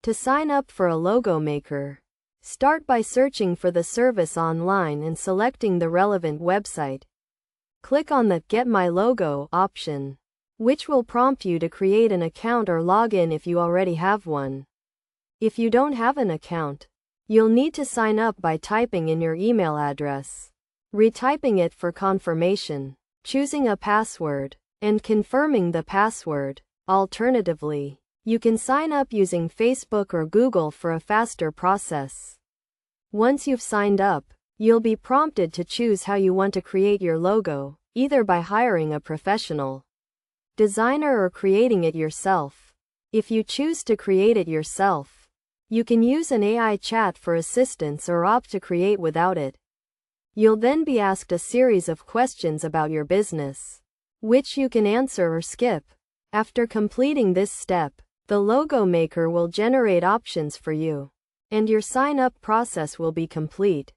To sign up for a logo maker, start by searching for the service online and selecting the relevant website. Click on the Get My Logo option, which will prompt you to create an account or log in if you already have one. If you don't have an account, you'll need to sign up by typing in your email address, retyping it for confirmation, choosing a password, and confirming the password. Alternatively, you can sign up using Facebook or Google for a faster process. Once you've signed up, you'll be prompted to choose how you want to create your logo, either by hiring a professional designer or creating it yourself. If you choose to create it yourself, you can use an AI chat for assistance or opt to create without it. You'll then be asked a series of questions about your business, which you can answer or skip. After completing this step, the logo maker will generate options for you, and your sign-up process will be complete.